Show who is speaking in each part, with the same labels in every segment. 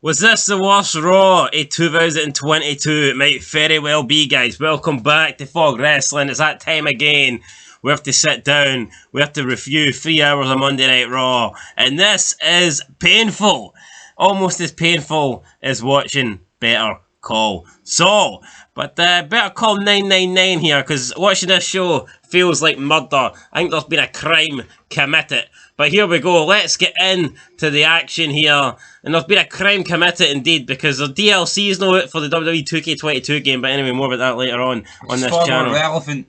Speaker 1: Was this the worst Raw of 2022? It might very well be, guys. Welcome back to Fog Wrestling. It's that time again. We have to sit down. We have to review 3 hours of Monday Night Raw. And this is painful. Almost as painful as watching Better Call Saul. But Better Call 999 here, because watching this show feels like murder. I think there's been a crime committed. But here we go, let's get into the action here. And there's been a crime committed indeed, because the DLC is not out for the WWE 2K22 game. But anyway, more about that later on this channel.
Speaker 2: It's far more relevant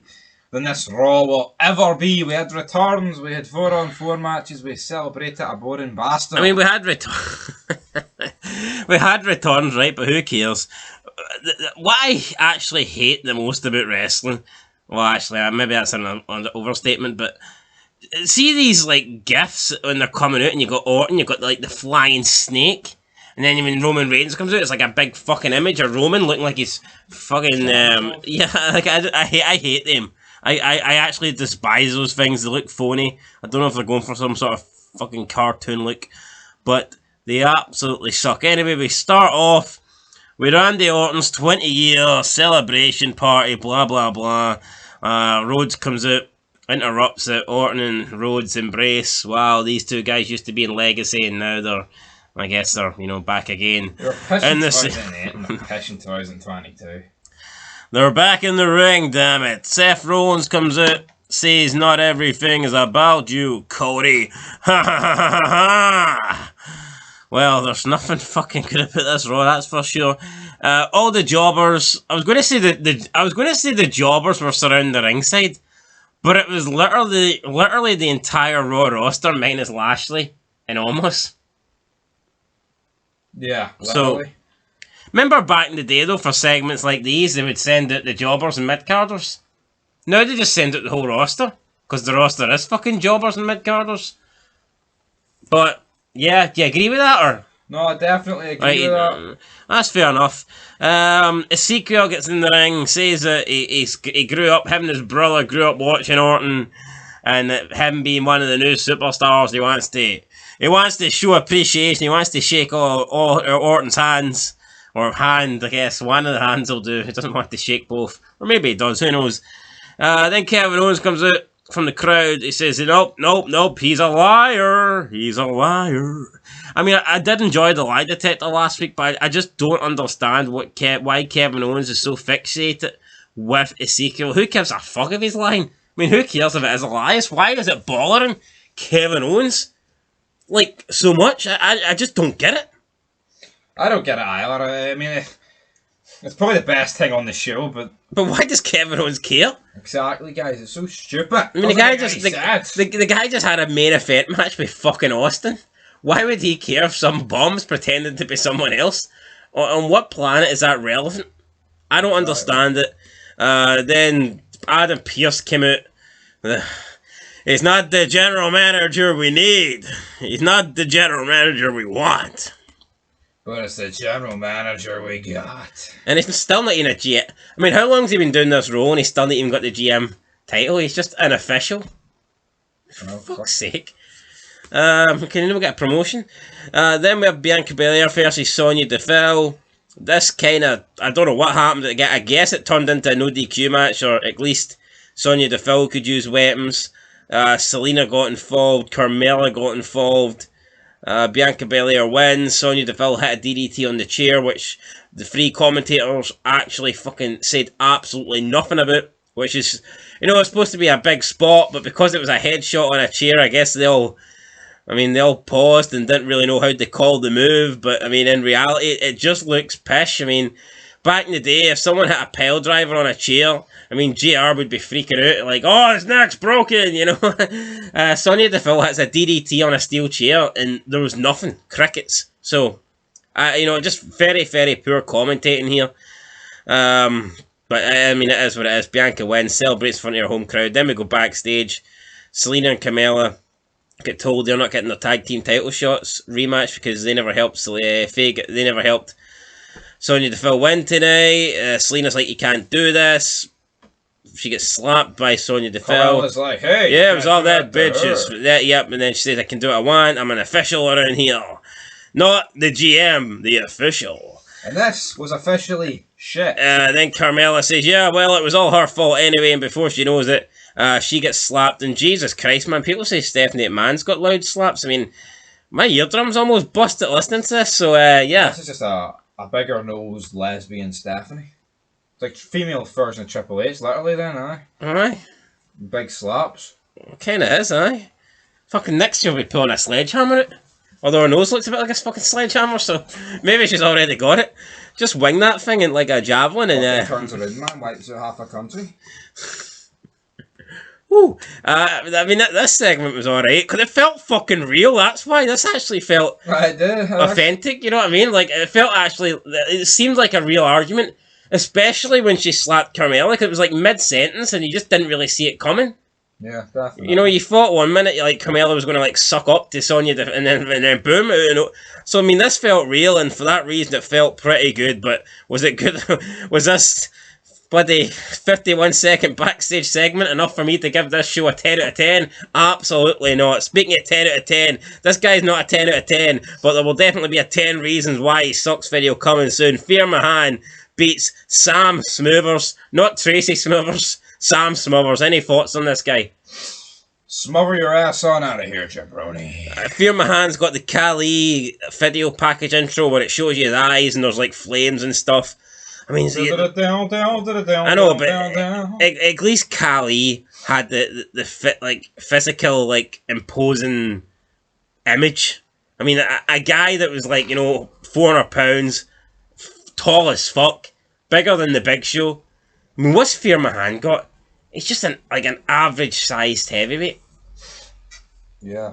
Speaker 2: than this Raw will ever be. We had returns, we had 4-on-4 matches, we celebrated a boring bastard.
Speaker 1: I mean, we had we had returns, right? But who cares? What I actually hate the most about wrestling, well, actually, maybe that's an overstatement, but see these like gifs when they're coming out, and you got Orton, you got like the flying snake, and then when Roman Reigns comes out, it's like a big fucking image of Roman looking like he's fucking yeah. Like I hate them. I actually despise those things. They look phony. I don't know if they're going for some sort of fucking cartoon look, but they absolutely suck. Anyway, we start off with Randy Orton's 20-year celebration party. Blah blah blah. Rhodes comes out, interrupts it. Orton and Rhodes embrace. Wow, these two guys used to be in Legacy, and now they're, I guess they're, you know, back again.
Speaker 2: They're pushing 2008 and they're pushing 2022.
Speaker 1: They're back in the ring, damn it. Seth Rollins comes out, says not everything is about you, Cody. Ha ha ha ha ha. Well, there's nothing fucking good about this Raw, that's for sure. All the jobbers, I was going to say the jobbers were surrounding the ringside. But it was literally the entire Raw roster minus Lashley and Omos.
Speaker 2: Yeah, literally.
Speaker 1: So, remember back in the day though, for segments like these, they would send out the jobbers and mid-carders. Now they just send out the whole roster, because the roster is fucking jobbers and mid-carders. But, yeah, do you agree with that, or?
Speaker 2: No, I definitely agree with that.
Speaker 1: That's fair enough. Ezekiel gets in the ring, says that he grew up, him and his brother grew up watching Orton, and that him being one of the new superstars, he wants to show appreciation. He wants to shake all Orton's hands, or hand, I guess. One of the hands will do. He doesn't want to shake both, or maybe he does. Who knows? Then Kevin Owens comes out from the crowd. He says, nope, he's a liar. He's a liar. I mean, I did enjoy the lie detector last week, but I just don't understand why Kevin Owens is so fixated with Ezekiel. Who gives a fuck if he's lying? I mean, who cares if it is a lie? Why is it bothering Kevin Owens like so much? I just don't get it.
Speaker 2: I don't get it either. I mean, it's probably the best thing on the show, but
Speaker 1: why does Kevin Owens care?
Speaker 2: Exactly, guys. It's so stupid.
Speaker 1: I mean, the guy just had a main event match with fucking Austin. Why would he care if some bomb's pretending to be someone else? On what planet is that relevant? I don't understand it. Then Adam Pearce came out. He's not the general manager we need. He's not the general manager we want.
Speaker 2: But it's the general manager we got.
Speaker 1: And he's still not even a GM. I mean, how long has he been doing this role and he's still not even got the GM title? He's just an official. For fuck's sake. Can you never get a promotion? Then we have Bianca Belaire versus Sonia Defel. This kind of, I don't know what happened. I guess it turned into a no DQ match, or at least Sonia Defel could use weapons. Selena got involved. Carmella got involved. Bianca Belaire wins. Sonia Deville hit a DDT on the chair, which the three commentators actually fucking said absolutely nothing about, which is, you know, it's supposed to be a big spot, but because it was a headshot on a chair, I guess they all paused and didn't really know how to call the move. But I mean, in reality, it just looks pish. I mean, back in the day, if someone hit a pile driver on a chair, I mean, JR would be freaking out, like, oh, his neck's broken, you know. Sonya Deville hits a DDT on a steel chair, and there was nothing. Crickets. So, you know, just very, very poor commentating here. But, I mean, it is what it is. Bianca wins, celebrates in front of her home crowd. Then we go backstage. Selena and Carmella get told they're not getting their tag team title shots rematch because they never helped they never helped Sonya Deville win tonight. Selena's like, you can't do this. She gets slapped by Sonya Deville.
Speaker 2: Carmella's like, hey,
Speaker 1: yeah, it was all that bitches. Yep, and then she says, I can do what I want. I'm an official around here. Not the GM, the official.
Speaker 2: And this was officially shit.
Speaker 1: Then Carmella says, yeah, well, it was all her fault anyway, and before she knows it, she gets slapped, and Jesus Christ, man, people say Stephanie McMahon's got loud slaps. I mean, my eardrums almost busted listening to this, so, yeah.
Speaker 2: This is just a bigger-nosed lesbian Stephanie. It's like female version of Triple H, literally, then, aye?
Speaker 1: Aye.
Speaker 2: Big slaps.
Speaker 1: Kinda is, aye. Fucking next year we'll be pulling a sledgehammer out. Although her nose looks a bit like a fucking sledgehammer, so maybe she's already got it. Just wing that thing in like a javelin and...
Speaker 2: turns around, man, wipes out half a country.
Speaker 1: Woo. I mean, this segment was alright, because it felt fucking real, that's why. This actually felt authentic, you know what I mean? Like, it felt actually... It seemed like a real argument, especially when she slapped Carmella, because it was like mid-sentence and you just didn't really see it coming.
Speaker 2: Yeah, definitely.
Speaker 1: You know, you thought 1 minute like Carmella was going to like suck up to Sonia, and then boom. You know, so I mean, this felt real, and for that reason, it felt pretty good. But was it good? Was this bloody 51-second backstage segment enough for me to give this show a 10 out of 10? Absolutely not. Speaking of 10 out of 10, this guy's not a 10 out of 10, but there will definitely be a 10 reasons why he sucks video coming soon. Fear Mahan beats Sam Smoothers, not Tracy Smoothers. Sam Smothers. Any thoughts on this guy?
Speaker 2: Smother your ass on out of here, jabroni.
Speaker 1: Fear Mahan's got the Kali video package intro where it shows you his eyes and there's like flames and stuff. I mean, I know, but at least Kali had the physical, like, imposing image. I mean, a guy that was like, you know, 400 pounds, tall as fuck, bigger than the Big Show. I mean, what's Fear Mahan got? He's just an average-sized heavyweight.
Speaker 2: Yeah.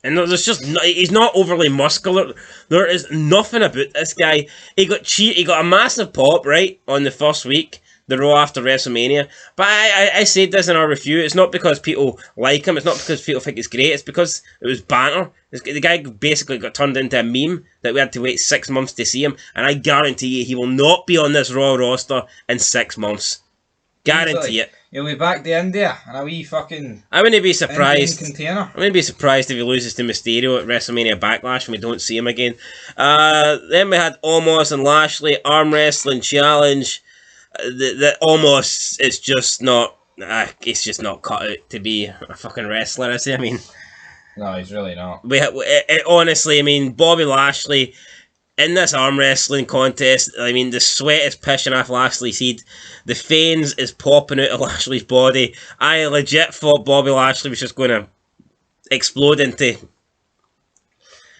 Speaker 1: And there's just he's not overly muscular. There is nothing about this guy. He got a massive pop right on the first week, the Raw after WrestleMania. But I said this in our review. It's not because people like him. It's not because people think it's great. It's because it was banter. The guy basically got turned into a meme that we had to wait 6 months to see him. And I guarantee you, he will not be on this Raw roster in 6 months. Guarantee it.
Speaker 2: He'll be back to India and a wee fucking...
Speaker 1: I wouldn't be surprised.
Speaker 2: Container.
Speaker 1: I wouldn't be surprised if he loses to Mysterio at WrestleMania Backlash and we don't see him again. Then we had Omos and Lashley arm wrestling challenge. The Omos is just not... he's just not cut out to be a fucking wrestler, is he? I mean...
Speaker 2: No, he's really not.
Speaker 1: Honestly, I mean, Bobby Lashley... In this arm wrestling contest, I mean, the sweat is pissing off Lashley's head. The veins is popping out of Lashley's body. I legit thought Bobby Lashley was just going to explode into...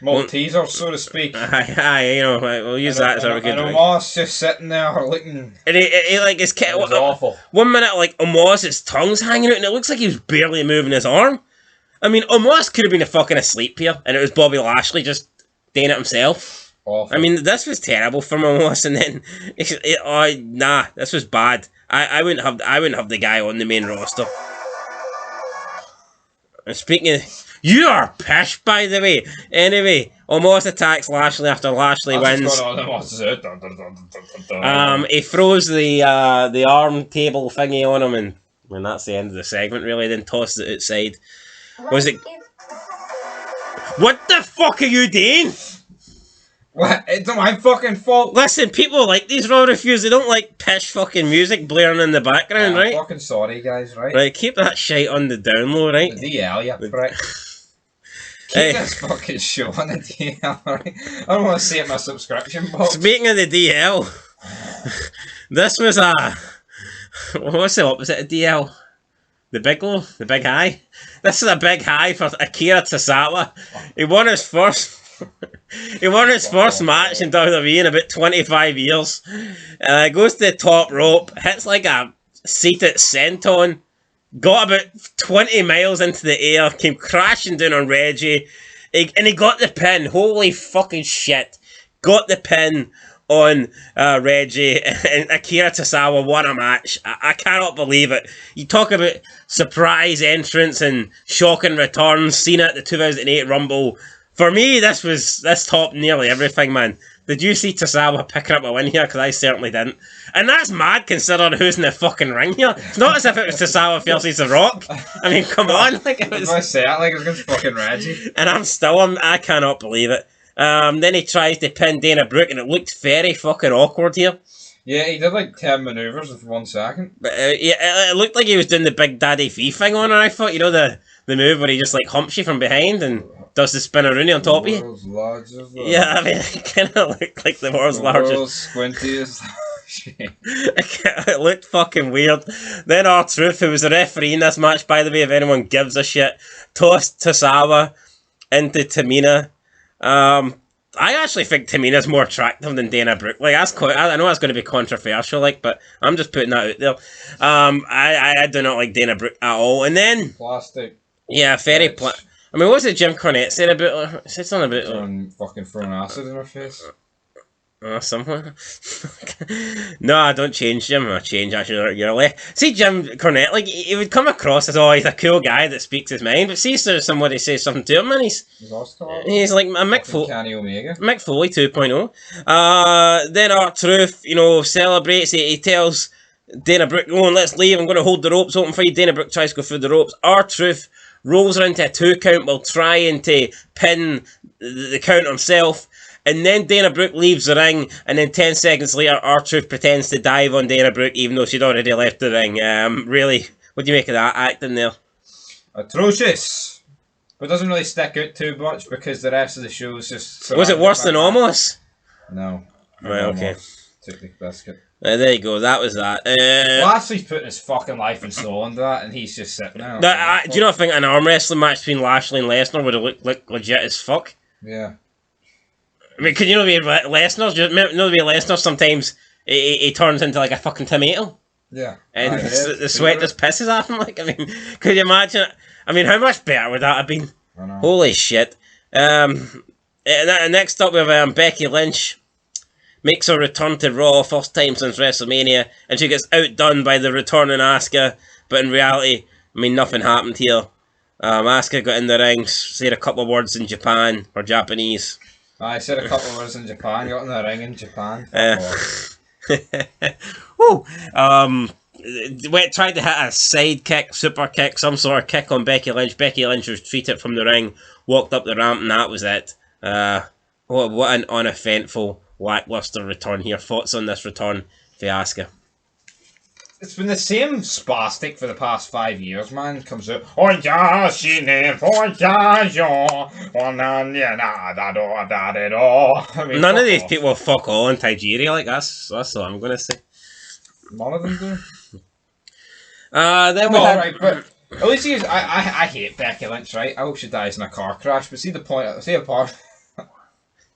Speaker 2: Maltesers, so to speak.
Speaker 1: Aye, you know, we'll use that as our good...
Speaker 2: And Omos just sitting there looking...
Speaker 1: And he like, his...
Speaker 2: It was awful.
Speaker 1: 1 minute, like, Omos, his tongue's hanging out, and it looks like he was barely moving his arm. I mean, Omos could have been fucking asleep here, and it was Bobby Lashley just doing it himself.
Speaker 2: Awful.
Speaker 1: I mean, this was terrible for Omos, and then nah, this was bad. I wouldn't have the guy on the main roster. And speaking of, you are pissed, by the way. Anyway, Omos attacks Lashley after Lashley wins. He throws the arm table thingy on him, and that's the end of the segment. Really, then tosses it outside. Was it? What the fuck are you doing?
Speaker 2: What? It's not my fucking fault.
Speaker 1: Listen, people like these Raw reviews. They don't like pish fucking music blaring in the background, right?
Speaker 2: I'm fucking sorry, guys, right?
Speaker 1: Right, keep that shite on the down low, right?
Speaker 2: The DL, you prick. Keep this fucking show on the DL, right? I don't want to see it in my subscription box.
Speaker 1: Speaking of the DL, this was what's the opposite of DL? The big low? The big high? This is a big high for Akira Tozawa. He won his first... He won his first match in WWE in about 25 years. Goes to the top rope, hits like a seated senton, got about 20 miles into the air, came crashing down on Reggie, and he got the pin. Holy fucking shit. Got the pin on Reggie, and Akira Tozawa won a match. I cannot believe it. You talk about surprise entrance and shocking returns, Cena at the 2008 Rumble. For me, this topped nearly everything, man. Did you see Tozawa picking up a win here? Because I certainly didn't. And that's mad considering who's in the fucking ring here. It's not as if it was Tozawa versus The Rock. I mean, come on. Like, it was...
Speaker 2: I say it like it was against fucking Reggie.
Speaker 1: And I cannot believe it.
Speaker 2: Yeah.
Speaker 1: Then he tries to pin Dana Brooke, and it looked very fucking awkward here.
Speaker 2: Yeah, he did like 10 manoeuvres in 1 second.
Speaker 1: But yeah, it looked like he was doing the Big Daddy V thing on her. I thought, you know, the move where he just like humps you from behind and does the spinneroonie on top of you.
Speaker 2: World's largest.
Speaker 1: Yeah, I mean, it kind of looked like the world's largest.
Speaker 2: World's squintiest.
Speaker 1: It looked fucking weird. Then R-Truth, who was the referee in this match, by the way, if anyone gives a shit, tossed Tosawa into Tamina. I actually think Tamina's more attractive than Dana Brooke. Like, that's quite, I know that's going to be controversial, like, but I'm just putting that out there. I do not like Dana Brooke at all. And then
Speaker 2: Plastic.
Speaker 1: Yeah, very I mean, what was it Jim Cornette said about her? Said something about
Speaker 2: fucking throwing acid in her face.
Speaker 1: Something. No, I don't change Jim. I change actually regularly. See, Jim Cornette, like, he would come across as, oh, he's a cool guy that speaks his mind, but see, so somebody says something to him, and he's like a Mick Foley 2.0. Then R-Truth, you know, celebrates. He tells Dana Brooke, "Oh, let's leave. I'm going to hold the ropes open for you." Dana Brooke tries to go through the ropes. R-Truth rolls her into a 2 count while trying to pin the count himself. And then Dana Brooke leaves the ring, and then 10 seconds later, R-Truth pretends to dive on Dana Brooke, even though she'd already left the ring. Really, what do you make of that acting there?
Speaker 2: Atrocious. But it doesn't really stick out too much because the rest of the show is just...
Speaker 1: Was it worse than Almost?
Speaker 2: No.
Speaker 1: Right, okay.
Speaker 2: Took the biscuit.
Speaker 1: There you go, that was that.
Speaker 2: Lashley's putting his fucking life and soul into that, and he's just sitting there.
Speaker 1: Do you not think an arm wrestling match between Lashley and Lesnar would have looked legit as fuck?
Speaker 2: Yeah.
Speaker 1: I mean, could you know be Lesnar? Lesnar sometimes he turns into like a fucking tomato.
Speaker 2: Yeah.
Speaker 1: And the sweat just pisses off him. Like, I mean, could you imagine? I mean, how much better would that have been?
Speaker 2: I know.
Speaker 1: Holy shit. Next up we have Becky Lynch. Makes her return to Raw, first time since WrestleMania, and she gets outdone by the returning Asuka. But in reality, I mean, nothing happened here. Asuka got in the ring, said a couple of words in Japan or Japanese.
Speaker 2: I said a couple of words in Japan, got in the ring in Japan.
Speaker 1: Woo! Tried to hit a side kick, super kick, some sort of kick on Becky Lynch. Becky Lynch retreated from the ring, walked up the ramp, and that was it. What an uneventful, lackluster return here. Thoughts on this return for Asuka?
Speaker 2: It's been the same spastic for the past 5 years, man. Comes out,
Speaker 1: none of these people fuck all in Nigeria, like that's what I'm gonna say.
Speaker 2: None of them do.
Speaker 1: Then we had...
Speaker 2: right, but at least I hate Becky Lynch, right? I hope she dies in a car crash. But see the point. See a part.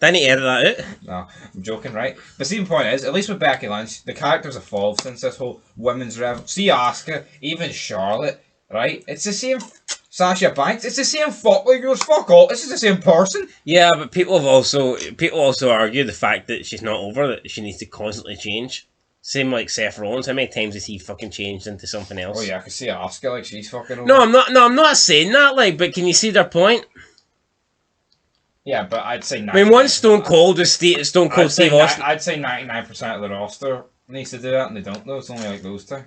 Speaker 1: Didn't he edit that out?
Speaker 2: No, I'm joking, right? But see, the point is, at least with Becky Lynch, the character's evolved since this whole women's rev. See Asuka, even Charlotte, right? It's the same. Sasha Banks, it's the same fuck. Like, fuck all. This is the same person.
Speaker 1: Yeah, but people also argue the fact that she's not over, that she needs to constantly change. Same like Seth Rollins. How many times has he fucking changed into something else?
Speaker 2: Oh yeah, I can see Asuka like she's fucking over.
Speaker 1: No, I'm not saying that. Like, but can you see their point?
Speaker 2: Yeah, but I'd say 99%.
Speaker 1: I mean, once Stone Cold Steve Austin.
Speaker 2: I'd say 99% of the roster needs to do that, and they don't though. It's only like those two.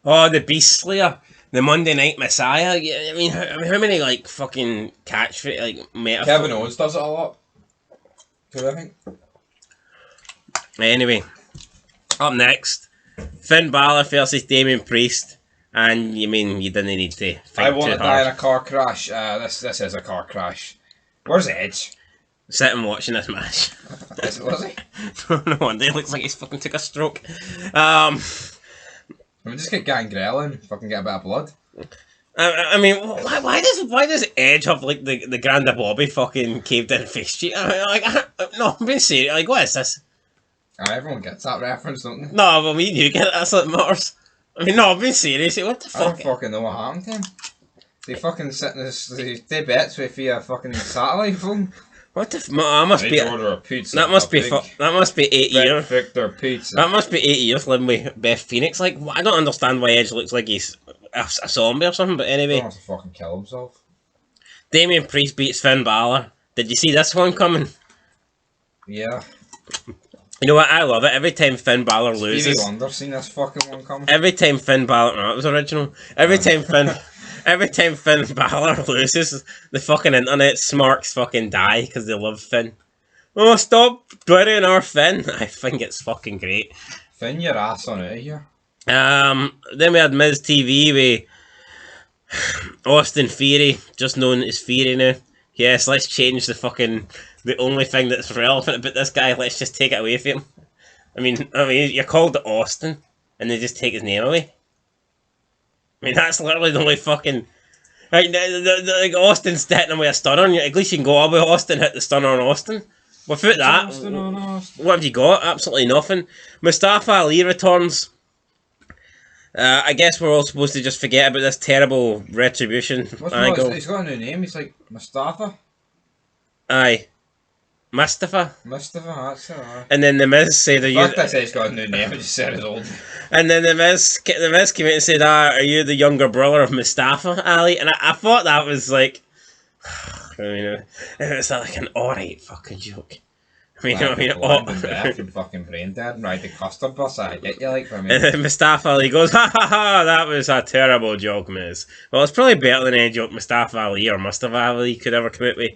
Speaker 1: Oh, the Beast Slayer, the Monday Night Messiah. Yeah, I mean, how many like fucking catchphrase like metaphors?
Speaker 2: Kevin Owens does it a lot. Too, I think.
Speaker 1: Anyway, up next, Finn Balor versus Damian Priest. And you mean you didn't need to think
Speaker 2: I want
Speaker 1: too
Speaker 2: to die in
Speaker 1: hard.
Speaker 2: a car crash. This is a car crash. Where's Edge?
Speaker 1: Sitting watching this match.
Speaker 2: Was he?
Speaker 1: No wonder he looks like he's fucking took a stroke.
Speaker 2: I mean, just get Gangrel and fucking get a bit of blood.
Speaker 1: I mean, why does Edge have like the Granda Bobby fucking caved in face cheek? I mean, like, no, I'm being serious. Like, what is this?
Speaker 2: Everyone gets that reference, don't they?
Speaker 1: No, but we do get it. That's what matters. I mean, no, I'm being serious. What the fuck?
Speaker 2: I don't fucking know what happened to him. They fucking sitting in they bets with a fucking satellite phone.
Speaker 1: What the? That must be.
Speaker 2: Order a pizza.
Speaker 1: That must be. That must be 8 years.
Speaker 2: Victor pizza.
Speaker 1: That must be 8 years living with Beth Phoenix. Like, I don't understand why Edge looks like he's a zombie or something. But anyway,
Speaker 2: he wants to fucking kill himself.
Speaker 1: Damian Priest beats Finn Balor. Did you see this one coming?
Speaker 2: Yeah.
Speaker 1: You know what? I love it. Every time Finn Balor loses.
Speaker 2: Stevie Wonder seen this fucking one coming.
Speaker 1: Every time Finn Balor, no, it was original. Every time Finn Every time Finn Balor loses, the fucking internet smarks fucking die because they love Finn. Oh, stop burying our Finn. I think it's fucking great.
Speaker 2: Finn your ass on out of here.
Speaker 1: Then we had Miz TV with Austin Theory, just known as Theory now. Yes, let's change the only thing that's relevant about this guy. Let's just take it away from him. I mean, you're called Austin, and they just take his name away. I mean, that's literally the only fucking... Like, Austin's hitting him with a stunner, and at least you can go, with Austin hit the stunner on Austin. Without that, what have you got? Absolutely nothing. Mustafa Ali returns. I guess we're all supposed to just forget about this terrible retribution angle.
Speaker 2: He's got a new name. He's like Mustafa.
Speaker 1: Aye. MUSTAFA.
Speaker 2: MUSTAFA, that's it.
Speaker 1: And then the Miz said,
Speaker 2: "Are you?" I said he's got a new name. I just said his old.
Speaker 1: And then the Miz came in and said, "Are you the younger brother of Mustafa Ali?" And I thought that was like, I mean, it's like an alright fucking joke.
Speaker 2: Fucking brain dead and ride the custard bus. I get you, like. I mean.
Speaker 1: And then Mustafa Ali goes, "Ha ha ha! That was a terrible joke, Miz." Well, it's probably better than any joke Mustafa Ali or Mustafa Ali could ever come out with.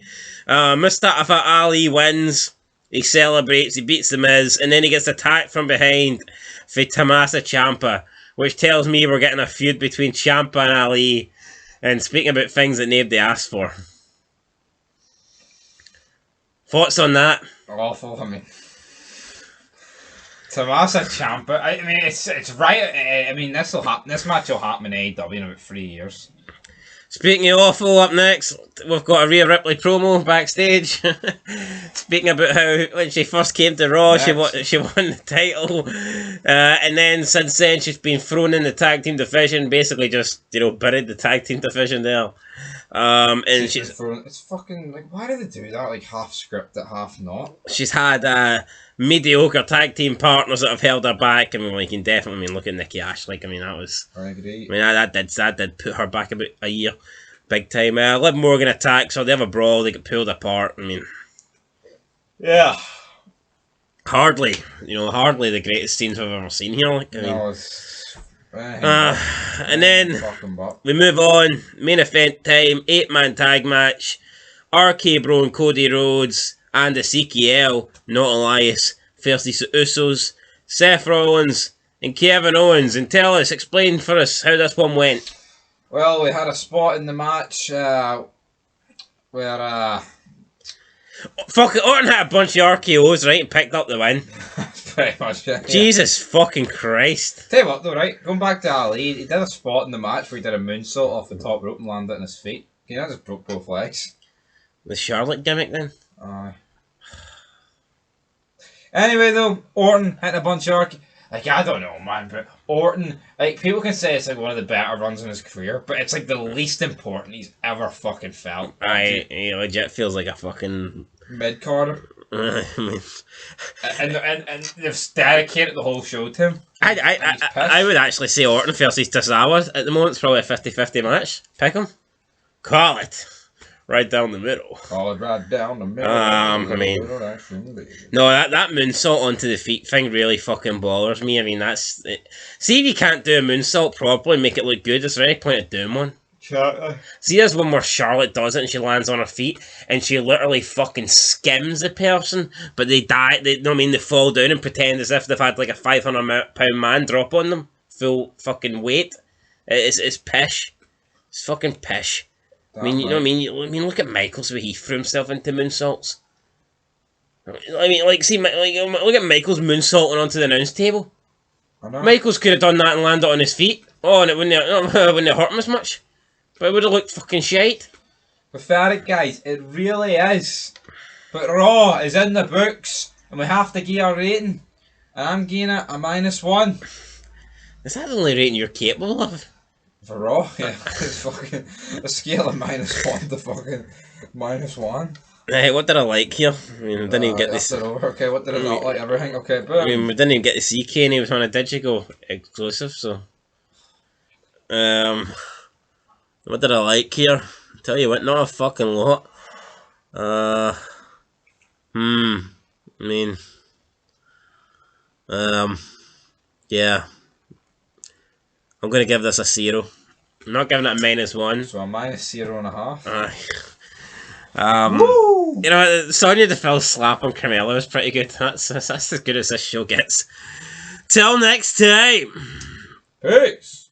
Speaker 1: Mustafa Ali wins. He celebrates. He beats the Miz, and then he gets attacked from behind for Tommaso Ciampa, which tells me we're getting a feud between Ciampa and Ali. And speaking about things that nobody asked for. Thoughts on that?
Speaker 2: Awful. I mean, Tommaso Ciampa. I mean, it's right. I mean, this match will happen in AEW in about 3 years.
Speaker 1: Speaking of awful, up next, we've got a Rhea Ripley promo backstage. Speaking about how when she first came to Raw, she won the title. And then since then, she's been thrown in the tag team division, basically just, buried the tag team division there. And
Speaker 2: it's fucking, like, why do they do that? Like, half scripted, half not?
Speaker 1: She's had mediocre tag team partners that have held her back. I mean, you can definitely look at Nikki Ash. Like, I mean, that was...
Speaker 2: I agree.
Speaker 1: I mean, that did put her back about a year. Big time. Liv Morgan attacks her. They have a brawl. They get pulled apart. I mean...
Speaker 2: Yeah.
Speaker 1: Hardly the greatest scenes we've ever seen here. Like, I mean,
Speaker 2: no, it's...
Speaker 1: and then we move on. Main event time. 8-man tag match. RK Bro and Cody Rhodes and Ezekiel, not Elias, versus the Usos, Seth Rollins and Kevin Owens. And explain for us how this one went.
Speaker 2: Well, we had a spot in the match where...
Speaker 1: Fuck it, Orton had a bunch of RKOs, right, and picked up the win.
Speaker 2: Pretty much, yeah.
Speaker 1: Jesus fucking Christ.
Speaker 2: Tell you what though, right, going back to Ali, he did a spot in the match where he did a moonsault off the top rope and landed on his feet. He just broke both legs.
Speaker 1: The Charlotte gimmick then?
Speaker 2: Aye. Anyway though, Orton hitting a bunch of like, I don't know, man, but Orton, like, people can say it's like one of the better runs in his career, but it's like the least important he's ever fucking felt.
Speaker 1: Aye, he legit feels like a fucking...
Speaker 2: mid-carder. and they've dedicated the whole show to him.
Speaker 1: I would actually say Orton versus Tozawa at the moment. It's probably a 50-50 match. Pick him. Call it. Right down the middle.
Speaker 2: Call it right down the middle.
Speaker 1: I mean... No, that moonsault onto the feet thing really fucking bothers me. I mean, that's... See if you can't do a moonsault properly and make it look good, is there any point of doing one? See, there's one where Charlotte does it and she lands on her feet and she literally fucking skims the person, but they die, they fall down and pretend as if they've had like a 500-pound man drop on them, full fucking weight. It's pish. It's fucking pish. I mean, you know what I mean? I mean, look at Michaels where he threw himself into moonsaults. I mean, like, see, look at Michaels moonsaulting onto the announce table. Michaels could have done that and landed on his feet. Oh, and it wouldn't have hurt him as much. But it would have looked fucking shite.
Speaker 2: Pathetic, guys. It really is. But Raw is in the books, and we have to give a rating. And I'm giving it a -1.
Speaker 1: Is that the only rating you're capable of?
Speaker 2: For Raw, yeah. It's fucking a scale of -1 to fucking -1.
Speaker 1: Hey, what did I like here? I mean, we didn't even get this.
Speaker 2: Okay, what did I not like? Everything. Okay, but
Speaker 1: I mean, we didn't even get to see Kane. He was on a Digigo exclusive, so. What did I like here? Tell you what, not a fucking lot. I mean, yeah. I'm gonna give this a 0. I'm not giving it a -1.
Speaker 2: So a -0.5.
Speaker 1: You know, Sonya Defel slap on Carmella was pretty good. That's as good as this show gets. Till next time.
Speaker 2: Peace.